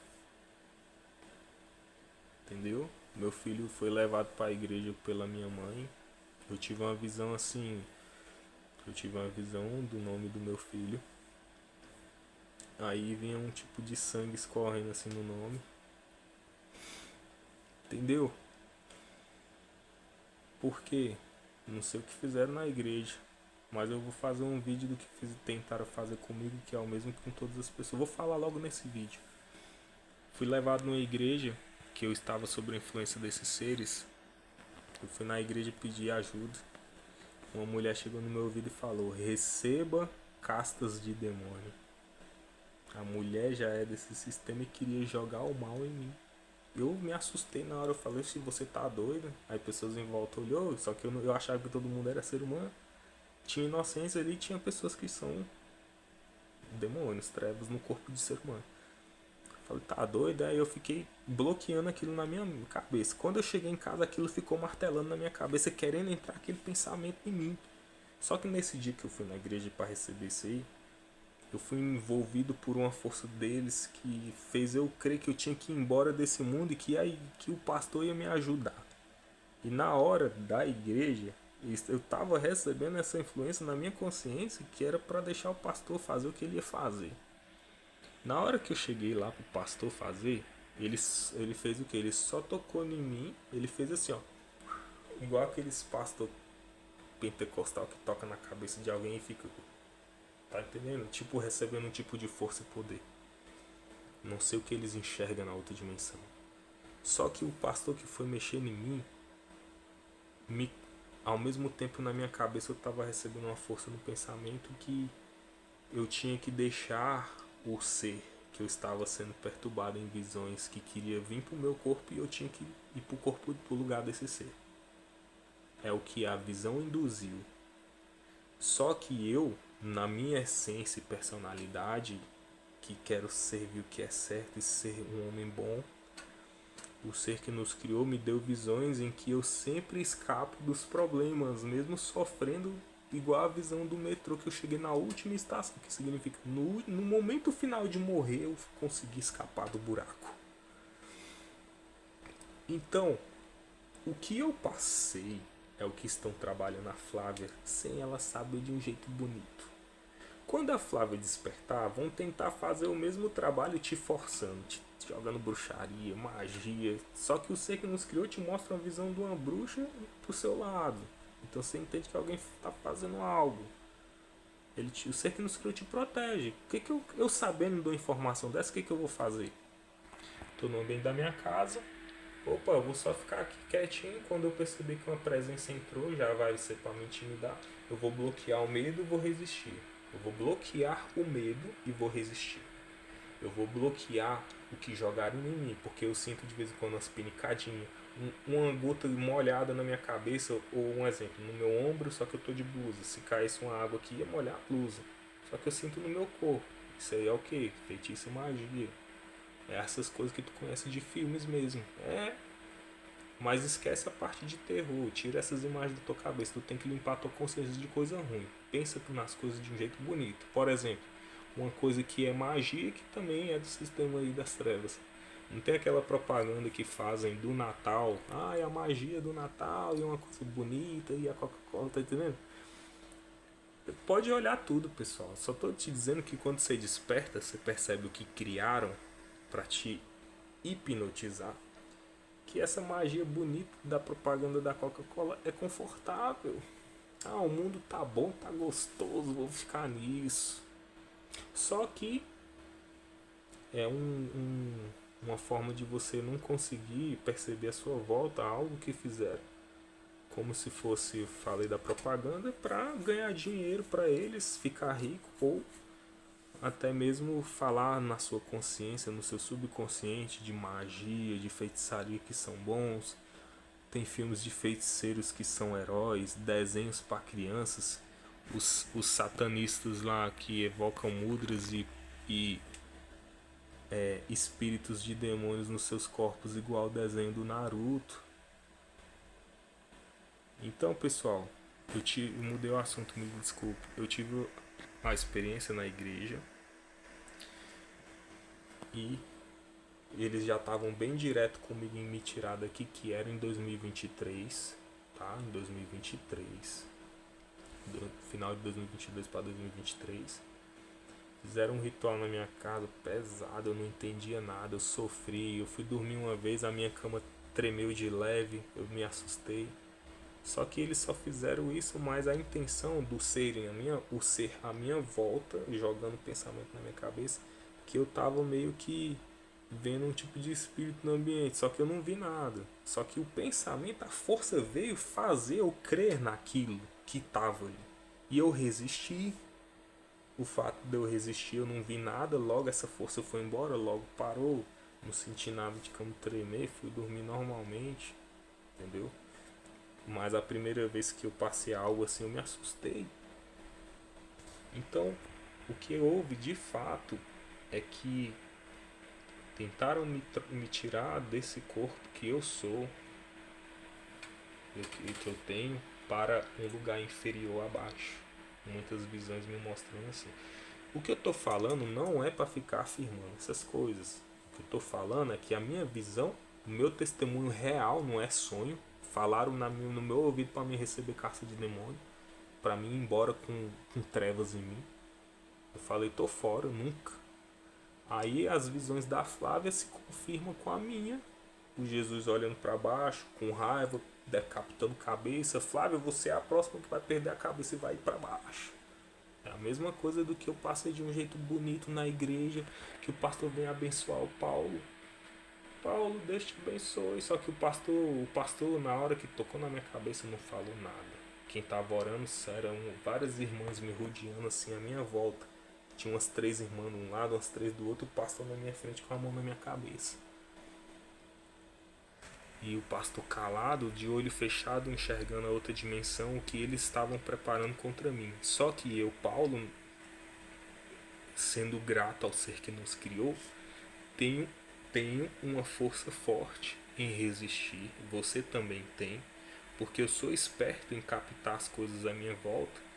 entendeu? Meu filho foi levado para a igreja pela minha mãe. Eu tive uma visão assim, eu tive uma visão do nome do meu filho. Aí vinha um tipo de sangue escorrendo assim no nome. Entendeu? Por quê? Não sei o que fizeram na igreja. Mas eu vou fazer um vídeo do que tentaram fazer comigo, que é o mesmo que com todas as pessoas. Vou falar logo nesse vídeo. Fui levado numa igreja que eu estava sob a influência desses seres. Eu fui na igreja pedir ajuda. Uma mulher chegou no meu ouvido e falou: receba castas de demônio. A mulher já é desse sistema e queria jogar o mal em mim. Eu me assustei na hora, eu falei: se você tá doida? Aí pessoas em volta olhou, só que eu achava que todo mundo era ser humano. Tinha inocência ali, tinha pessoas que são demônios, trevas no corpo de ser humano. Falei: tá doido? Aí eu fiquei bloqueando aquilo na minha cabeça. Quando eu cheguei em casa, aquilo ficou martelando na minha cabeça, querendo entrar aquele pensamento em mim. Só que nesse dia que eu fui na igreja para receber isso aí, eu fui envolvido por uma força deles que fez eu crer que eu tinha que ir embora desse mundo e que o pastor ia me ajudar. E na hora da igreja, eu estava recebendo essa influência na minha consciência que era para deixar o pastor fazer o que ele ia fazer. Na hora que eu cheguei lá pro pastor fazer, ele fez o que? Ele só tocou em mim, ele fez assim, ó. Igual aqueles pastor pentecostal que toca na cabeça de alguém e fica... Tá entendendo? Tipo, recebendo um tipo de força e poder. Não sei o que eles enxergam na outra dimensão. Só que o pastor que foi mexendo em mim, ao mesmo tempo na minha cabeça eu tava recebendo uma força no pensamento que eu tinha que deixar o ser que eu estava sendo perturbado em visões que queria vir pro meu corpo e eu tinha que ir pro lugar desse ser. É o que a visão induziu. Só que eu, na minha essência e personalidade, que quero servir o que é certo e ser um homem bom, o ser que nos criou me deu visões em que eu sempre escapo dos problemas, mesmo sofrendo, igual a visão do metrô que eu cheguei na última estação, que significa no momento final de morrer eu consegui escapar do buraco. Então, o que eu passei é o que estão trabalhando a Flávia sem ela saber, de um jeito bonito. Quando a Flávia despertar, vão tentar fazer o mesmo trabalho te forçando, te jogando bruxaria, magia. Só que o ser que nos criou te mostra uma visão de uma bruxa pro seu lado. Então você entende que alguém está fazendo algo. O ser que nos criou te protege. O que eu sabendo de uma informação dessa, o que eu vou fazer? Tô no ambiente da minha casa. Opa, eu vou só ficar aqui quietinho. Quando eu perceber que uma presença entrou, já vai ser para me intimidar. Eu vou bloquear o medo e vou resistir. Eu vou bloquear o medo e vou resistir. Eu vou bloquear o que jogaram em mim, porque eu sinto de vez em quando umas pinicadinhas, uma gota molhada na minha cabeça, ou um exemplo, no meu ombro, só que eu tô de blusa. Se caísse uma água aqui, ia molhar a blusa. Só que eu sinto no meu corpo. Isso aí é o que? Feitiço e magia. É essas coisas que tu conhece de filmes mesmo. Mas esquece a parte de terror. Tira essas imagens da tua cabeça. Tu tem que limpar a tua consciência de coisa ruim. Pensa nas coisas de um jeito bonito. Por exemplo, uma coisa que é magia que também é do sistema aí das trevas. Não tem aquela propaganda que fazem do Natal. Ah, é a magia do Natal e uma coisa bonita e a Coca-Cola, tá entendendo? Pode olhar tudo, pessoal. Só tô te dizendo que quando você desperta, você percebe o que criaram para te hipnotizar. Que essa magia bonita da propaganda da Coca-Cola é confortável. Ah, o mundo tá bom, tá gostoso, vou ficar nisso. Só que é uma forma de você não conseguir perceber a sua volta a algo que fizeram. Como se fosse, falei da propaganda, para ganhar dinheiro para eles, ficar rico ou até mesmo falar na sua consciência, no seu subconsciente de magia, de feitiçaria que são bons. Tem filmes de feiticeiros que são heróis, desenhos para crianças, os satanistas lá que evocam mudras e espíritos de demônios nos seus corpos, igual o desenho do Naruto. Então, pessoal, eu mudei o assunto, me desculpe. Eu tive a experiência na igreja e eles já estavam bem direto comigo em me tirar daqui, que era em 2023, tá? Em 2023, final de 2022 para 2023. Fizeram um ritual na minha casa pesado, eu não entendia nada, eu sofri, eu fui dormir uma vez, a minha cama tremeu de leve, eu me assustei. Só que eles só fizeram isso, mas a intenção do serem o ser à minha volta, jogando pensamento na minha cabeça, que eu tava meio que vendo um tipo de espírito no ambiente, só que eu não vi nada. Só que o pensamento, a força veio fazer eu crer naquilo que tava ali. E eu resisti. O fato de eu resistir, eu não vi nada, logo essa força foi embora, logo parou. Não senti nada de como tremer, fui dormir normalmente, entendeu? Mas a primeira vez que eu passei algo assim, eu me assustei. Então, o que houve de fato é que tentaram me tirar desse corpo que eu sou, que eu tenho, para um lugar inferior abaixo. Muitas visões me mostrando assim. O que eu tô falando não é para ficar afirmando essas coisas. O que eu tô falando é que a minha visão, o meu testemunho real, não é sonho. Falaram no meu ouvido para me receber caça de demônio, para mim ir embora com trevas em mim. Eu falei, tô fora, nunca. Aí as visões da Flávia se confirmam com a minha. O Jesus olhando para baixo, com raiva, decapitando cabeça. Flávia, você é a próxima que vai perder a cabeça e vai ir para baixo. É a mesma coisa do que eu passei de um jeito bonito na igreja, que o pastor vem abençoar o Paulo. Paulo, Deus te abençoe. Só que o pastor na hora que tocou na minha cabeça não falou nada. Quem tava orando eram várias irmãs me rodeando assim à minha volta. Tinha umas 3 irmãs de um lado, umas 3 do outro, o pastor na minha frente com a mão na minha cabeça. E o pastor calado, de olho fechado, enxergando a outra dimensão, o que eles estavam preparando contra mim. Só que eu, Paulo, sendo grato ao ser que nos criou, tenho uma força forte em resistir. Você também tem, porque eu sou esperto em captar as coisas à minha volta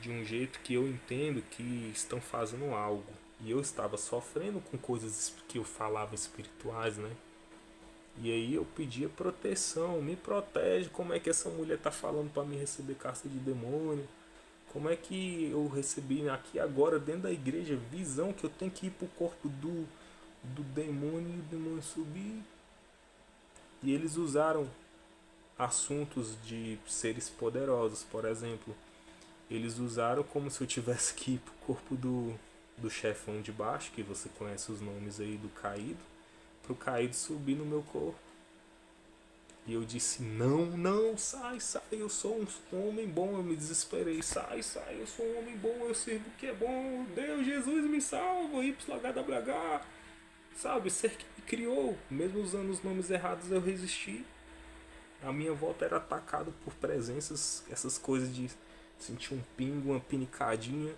de um jeito que eu entendo que estão fazendo algo. E eu estava sofrendo com coisas que eu falava espirituais, né? E aí eu pedia proteção, me protege. Como é que essa mulher tá falando para me receber caça de demônio? Como é que eu recebi aqui agora dentro da igreja visão que eu tenho que ir pro corpo do demônio e o demônio subir? E eles usaram assuntos de seres poderosos, por exemplo. Eles usaram como se eu tivesse que ir pro corpo do chefão de baixo, que você conhece os nomes aí do caído, pro caído subir no meu corpo. E eu disse, não, não, sai, eu sou um homem bom. Eu me desesperei, sai, eu sou um homem bom, eu sirvo o que é bom. Deus, Jesus me salva, YHWH. Sabe, ser que me criou. Mesmo usando os nomes errados, eu resisti. A minha volta era atacada por presenças, essas coisas de sentir um pingo, uma pinicadinha.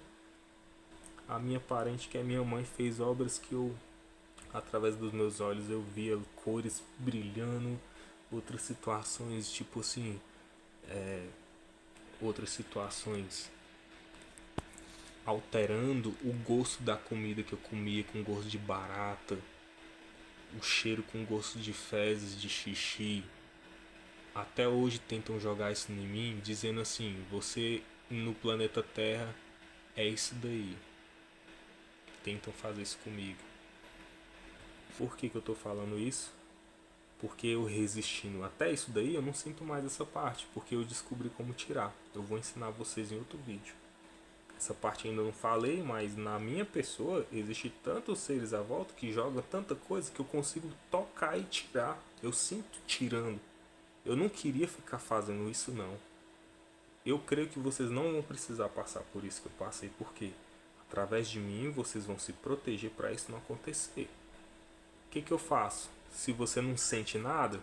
A minha parente, que é minha mãe, fez obras que eu, através dos meus olhos, eu via cores brilhando. Outras situações, tipo assim, outras situações alterando o gosto da comida que eu comia, com gosto de barata, o cheiro com gosto de fezes, de xixi. Até hoje tentam jogar isso em mim, dizendo assim, você no planeta Terra é isso daí. Tentam fazer isso comigo. Por que eu tô falando isso? Porque eu resistindo até isso daí, eu não sinto mais essa parte, porque eu descobri como tirar. Eu vou ensinar vocês em outro vídeo. Essa parte ainda não falei, mas na minha pessoa existe tantos seres à volta que jogam tanta coisa que eu consigo tocar e tirar. Eu sinto tirando. Eu não queria ficar fazendo isso não. Eu creio que vocês não vão precisar passar por isso que eu passei, porque através de mim vocês vão se proteger para isso não acontecer. O que eu faço? Se você não sente nada,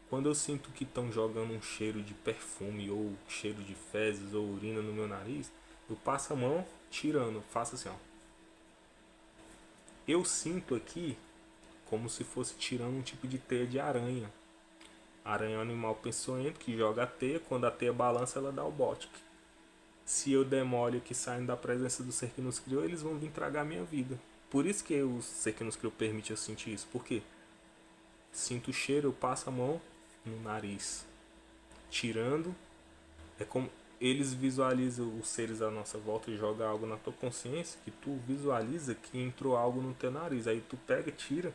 quando eu sinto que estão jogando um cheiro de perfume ou cheiro de fezes ou urina no meu nariz, eu passo a mão tirando, faço assim, ó. Eu sinto aqui como se fosse tirando um tipo de teia de aranha. A aranha é um animal peçonhento que joga a teia, quando a teia balança ela dá o bote. Se eu demolho que saem da presença do ser que nos criou, eles vão vir tragar a minha vida. Por isso que o ser que nos criou permite eu sentir isso. Por quê? Sinto o cheiro, eu passo a mão no nariz, tirando. É como eles visualizam os seres à nossa volta e jogam algo na tua consciência, que tu visualiza que entrou algo no teu nariz. Aí tu pega, tira,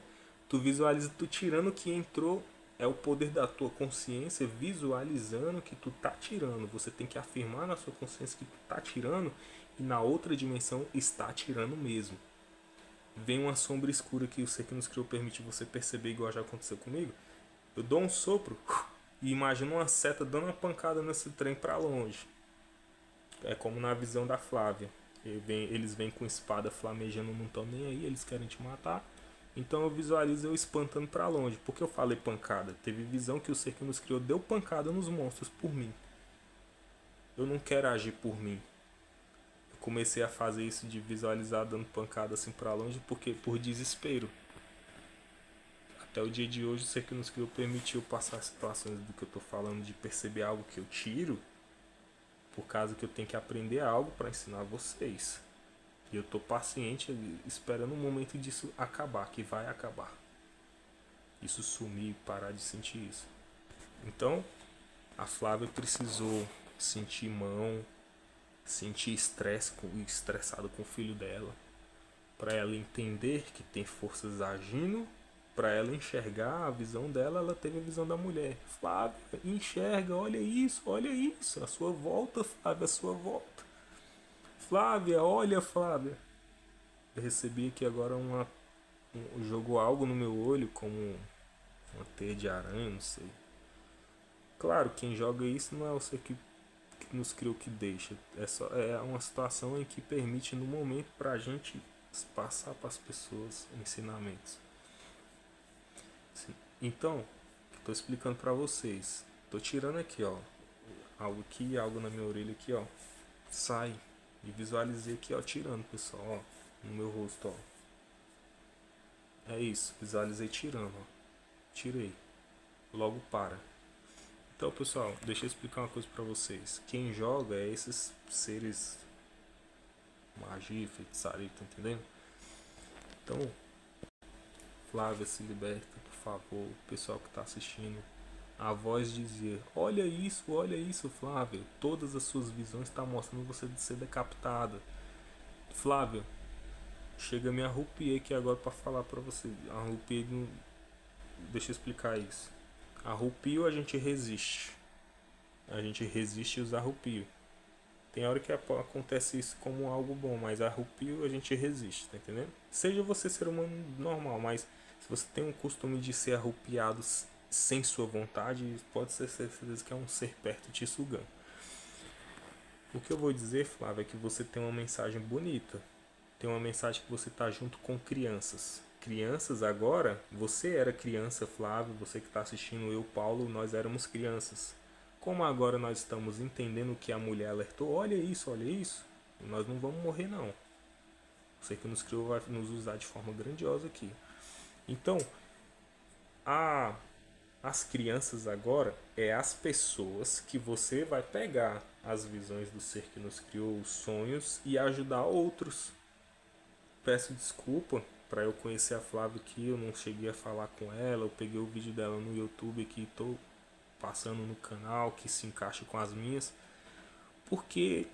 tu visualiza tu tirando o que entrou. É o poder da tua consciência visualizando que tu tá tirando. Você tem que afirmar na sua consciência que tu tá tirando e na outra dimensão está tirando mesmo. Vem uma sombra escura que o ser que nos criou permite você perceber, igual já aconteceu comigo. Eu dou um sopro e imagino uma seta dando uma pancada nesse trem para longe. É como na visão da Flávia. Eles vêm com espada flamejando, não estão nem aí, eles querem te matar. Então eu visualizo eu espantando para longe. Por que eu falei pancada? Teve visão que o ser que nos criou deu pancada nos monstros por mim. Eu não quero agir por mim. Eu comecei a fazer isso de visualizar dando pancada assim para longe porque por desespero. Até o dia de hoje o ser que nos criou permitiu passar situações do que eu tô falando, de perceber algo que eu tiro, por causa que eu tenho que aprender algo para ensinar vocês. E eu tô paciente esperando o momento disso acabar, que vai acabar. Isso sumir, parar de sentir isso. Então, a Flávia precisou sentir mão, sentir estressado com o filho dela, para ela entender que tem forças agindo, para ela enxergar a visão dela, ela teve a visão da mulher. Flávia, enxerga, olha isso, a sua volta, Flávia, a sua volta. Flávia, olha, Flávia. Eu recebi aqui agora jogou algo no meu olho, como uma teia de aranha, não sei. Claro, quem joga isso não é o ser que nos criou que deixa. É uma situação em que permite no momento pra gente passar para as pessoas ensinamentos. Então, estou explicando para vocês. Tô tirando aqui, ó, algo aqui, algo na minha orelha aqui, ó. Sai. E visualizei aqui, ó, tirando, pessoal, ó, no meu rosto, ó. É isso, visualizei tirando, ó. Tirei. Logo para. Então, pessoal, deixa eu explicar uma coisa pra vocês. Quem joga é esses seres magia, feitiçaria, tá entendendo? Então, Flávia, se liberta, por favor, o pessoal que tá assistindo. A voz dizia, olha isso, Flávia. Todas as suas visões estão mostrando você de ser decapitada. Flávia, chega a me arrupiei aqui agora para falar para você. Arrupiei, deixa eu explicar isso. Arrupio a gente resiste. A gente resiste e usa arrupio. Tem hora que acontece isso como algo bom, mas arrupio a gente resiste, tá entendendo? Seja você ser humano normal, mas se você tem um costume de ser arrupiado sem sua vontade, pode ter certeza que é um ser perto te sugando. O que eu vou dizer, Flávio, é que você tem uma mensagem bonita. Tem uma mensagem que você está junto com crianças. Crianças agora, você era criança, Flávio, você que está assistindo, eu, Paulo, nós éramos crianças. Como agora nós estamos entendendo o que a mulher alertou, olha isso, nós não vamos morrer não. Você que nos criou vai nos usar de forma grandiosa aqui. Então, a, as crianças agora é as pessoas que você vai pegar as visões do ser que nos criou, os sonhos, e ajudar outros. Peço desculpa para eu conhecer a Flávia aqui, eu não cheguei a falar com ela, eu peguei o vídeo dela no YouTube aqui, estou passando no canal que se encaixa com as minhas, porque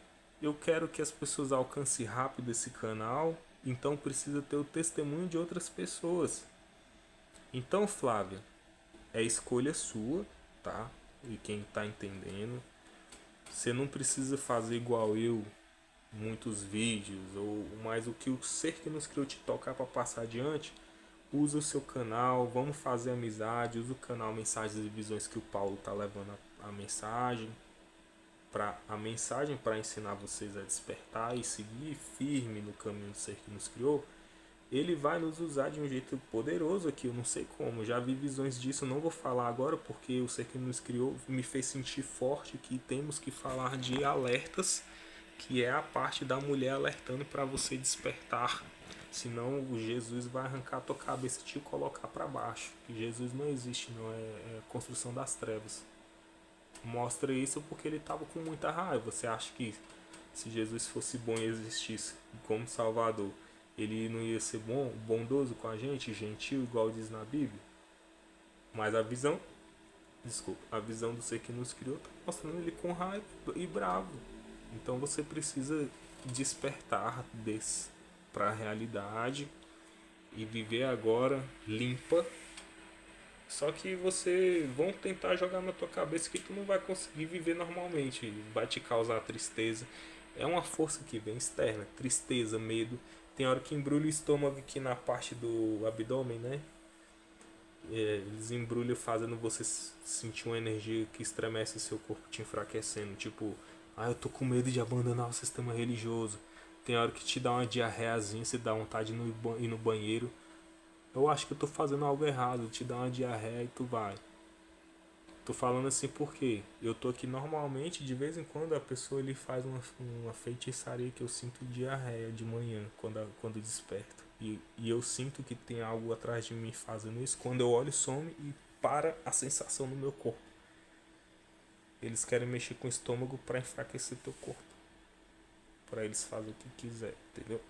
eu quero que as pessoas alcancem rápido esse canal, então precisa ter o testemunho de outras pessoas. Então, Flávia, é escolha sua, tá? E quem tá entendendo, você não precisa fazer igual eu, muitos vídeos, ou mais o que o ser que nos criou te tocar para passar adiante. Usa o seu canal, vamos fazer amizade, usa o canal Mensagens e Visões que o Paulo tá levando a mensagem para ensinar vocês a despertar e seguir firme no caminho do ser que nos criou. Ele vai nos usar de um jeito poderoso aqui, eu não sei como, já vi visões disso, não vou falar agora porque o ser que nos criou me fez sentir forte que temos que falar de alertas, que é a parte da mulher alertando para você despertar, senão o Jesus vai arrancar a tua cabeça e te colocar para baixo, que Jesus não existe, não é a construção das trevas. Mostra isso porque ele estava com muita raiva. Você acha que se Jesus fosse bom e existisse como Salvador, ele não ia ser bondoso com a gente, gentil, igual diz na Bíblia? Mas a visão do ser que nos criou está mostrando ele com raiva e bravo. Então você precisa despertar desse para a realidade e viver agora limpa. Só que você vão tentar jogar na tua cabeça que tu não vai conseguir viver normalmente, vai te causar tristeza. É uma força que vem externa, tristeza, medo. Tem hora que embrulha o estômago aqui na parte do abdômen, né? Eles embrulham fazendo você sentir uma energia que estremece o seu corpo, te enfraquecendo. Tipo, eu tô com medo de abandonar o sistema religioso. Tem hora que te dá uma diarreazinha, você dá vontade de ir no banheiro. Eu acho que eu tô fazendo algo errado, te dá uma diarreia e tu vai. Tô falando assim porque eu tô aqui normalmente, de vez em quando a pessoa ele faz uma feitiçaria que eu sinto diarreia de manhã, quando desperto. E eu sinto que tem algo atrás de mim fazendo isso. Quando eu olho, some e para a sensação no meu corpo. Eles querem mexer com o estômago para enfraquecer teu corpo. Para eles fazerem o que quiser, entendeu?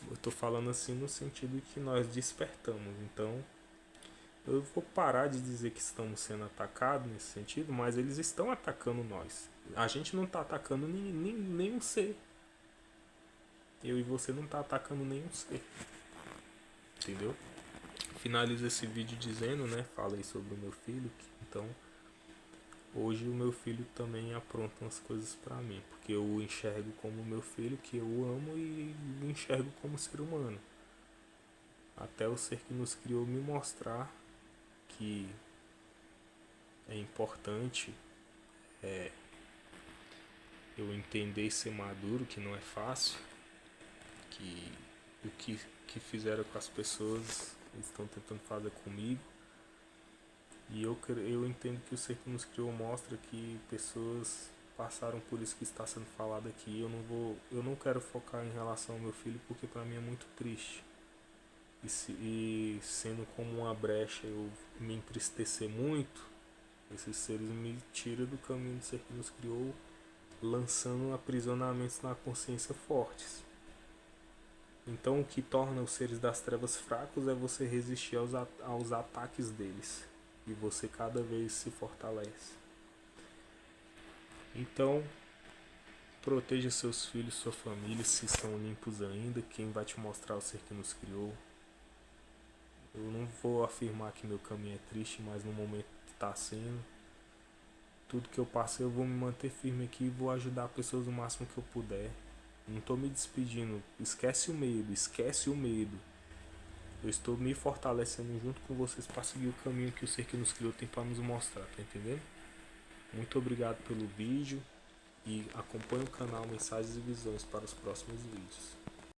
Eu tô falando assim no sentido que nós despertamos. Então, eu vou parar de dizer que estamos sendo atacados nesse sentido, mas eles estão atacando nós. A gente não tá atacando nenhum ser. Eu e você não tá atacando nenhum ser. Entendeu? Finalizo esse vídeo dizendo, né? Falei sobre o meu filho. Então, hoje o meu filho também apronta umas coisas pra mim. Porque eu o enxergo como meu filho, que eu amo, e o enxergo como ser humano. Até o ser que nos criou me mostrar que é importante eu entender e ser maduro, que não é fácil, que o que fizeram com as pessoas eles estão tentando fazer comigo. E eu entendo que o ser que nos criou mostra que pessoas passaram por isso que está sendo falado aqui. Eu não quero focar em relação ao meu filho porque para mim é muito triste. E sendo como uma brecha eu me entristecer muito, esses seres me tiram do caminho do ser que nos criou, lançando aprisionamentos na consciência fortes. Então o que torna os seres das trevas fracos é você resistir aos ataques deles. E você cada vez se fortalece. Então, proteja seus filhos, sua família, se estão limpos ainda. Quem vai te mostrar o ser que nos criou. Eu não vou afirmar que meu caminho é triste, mas no momento está sendo. Tudo que eu passei eu vou me manter firme aqui e vou ajudar pessoas o máximo que eu puder. Não estou me despedindo. Esquece o medo, esquece o medo. Eu estou me fortalecendo junto com vocês para seguir o caminho que o Ser que nos criou tem para nos mostrar, tá entendendo? Muito obrigado pelo vídeo e acompanhe o canal Mensagens e Visões para os próximos vídeos.